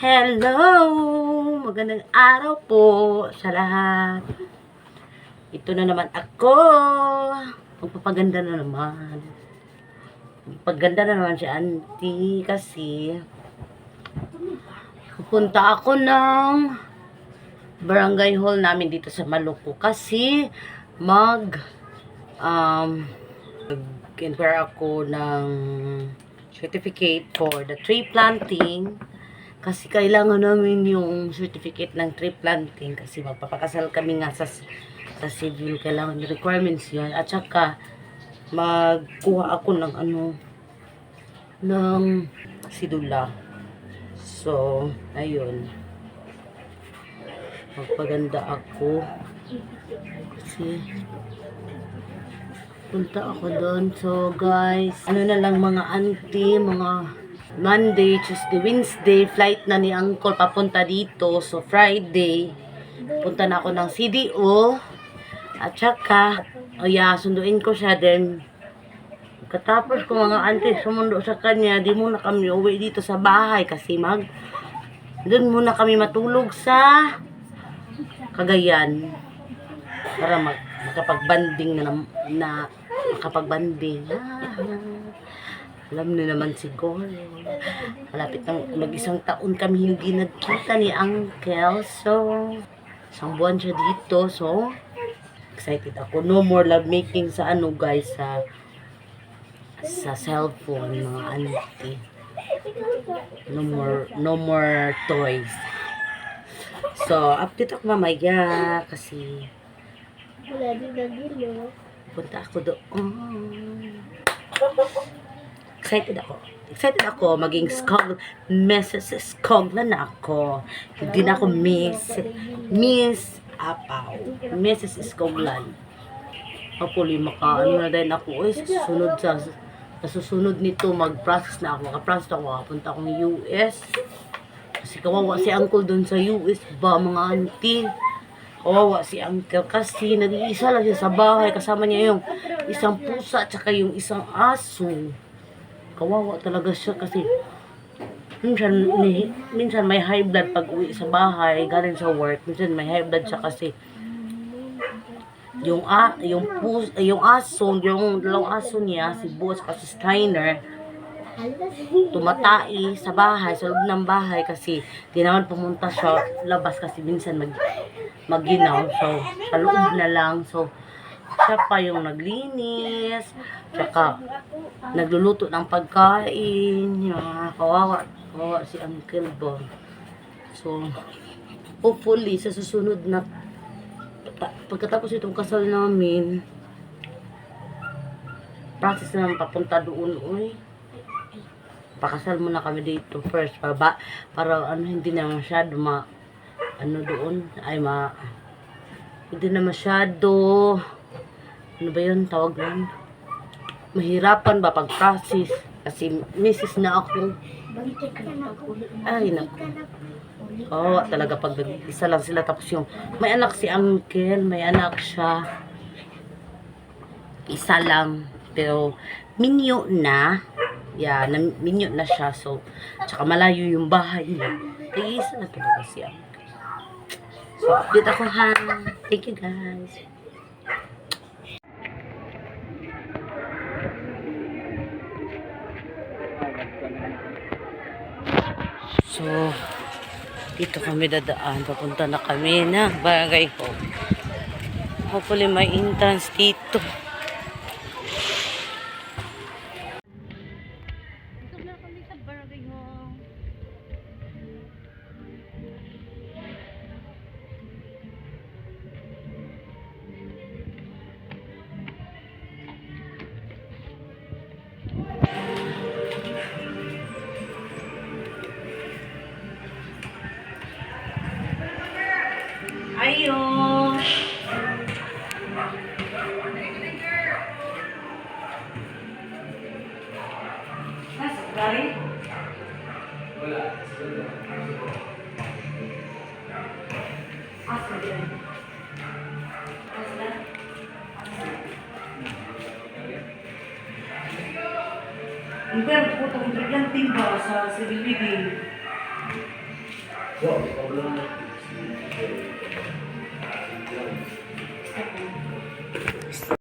Hello! Magandang araw po sa lahat. Ito na naman ako. Magpapaganda na naman. Magpaganda na naman si auntie kasi pupunta ako ng barangay hall namin dito sa Maluku kasi inquire ako ng certificate for the tree planting. Kasi kailangan namin yung certificate ng tree planting kasi magpapakasal kami nga sa civil. Kailangan yung requirements yun. At saka magkuha ako ng ng sidula. So, ayun. Magpaganda ako. Kasi punta ako doon. So, guys, ano na lang mga auntie, mga Monday, Tuesday, Wednesday, flight na ni Uncle papunta dito. So, Friday, punta na ako ng CDO. At saka, sunduin ko siya din. Katapos ko mga auntie sumundo sa kanya, di muna kami uwi dito sa bahay kasi doon muna kami matulog sa Cagayan. Para makapag-banding na makapag-banding. Alam niyo naman siguro. Malapit ng mag-isang taon kami hindi nagkita ni Uncle. So, isang buwan siya dito. So, excited ako. No more love making sa guys, sa cellphone, mga auntie. No more toys. So, update ako mamaya kasi punta ako doon. Excited ako maging Mrs. Skoglan na ako. Hindi na ako Miss Apaw. Mrs. Skoglan. Hopefully na din ako. Sa susunod nito mag-process na ako. Maka-process ako. Punta akong US. Kasi kawawa si Uncle dun sa US ba mga auntie. Kawawa si Uncle kasi nag-iisa lang siya sa bahay. Kasama niya yung isang pusa at saka yung isang aso. Kawawa talaga siya kasi minsan may high blood pag uwi sa bahay galing sa work. Minsan may high blood siya kasi yung dalawang aso niya, si Boss at si Steiner, tumatai sa bahay, sa loob ng bahay kasi di naman pumunta siya labas kasi minsan maginaw. So sa loob na lang. So siya pa yung naglinis, tsaka nagluluto ng pagkain. Kawawa si Uncle Bon. So, hopefully, sa susunod na pagkatapos itong kasal namin, process naman papunta doon. Pakasal muna kami dito first, para hindi na masyado hindi na masyado ano ba yun tawag nun, mahirapan ba pag-process kasi misis na ako. Ay naku, talaga pag isa lang sila tapos yung may anak si Uncle, may anak siya isa lang pero minyo na minyo na siya. So tsaka malayo yung bahay niya, isa na talaga si Uncle. So, update ako ha. Thank you guys. So, dito kami dadaan. Papunta na kami ng barangay hall. Hopefully may entrance dito. Dito na kami sa barangay hall. Ayun. Galing? Wala. Asa din. Asa? Hindi, putong biglang timba sa civil living.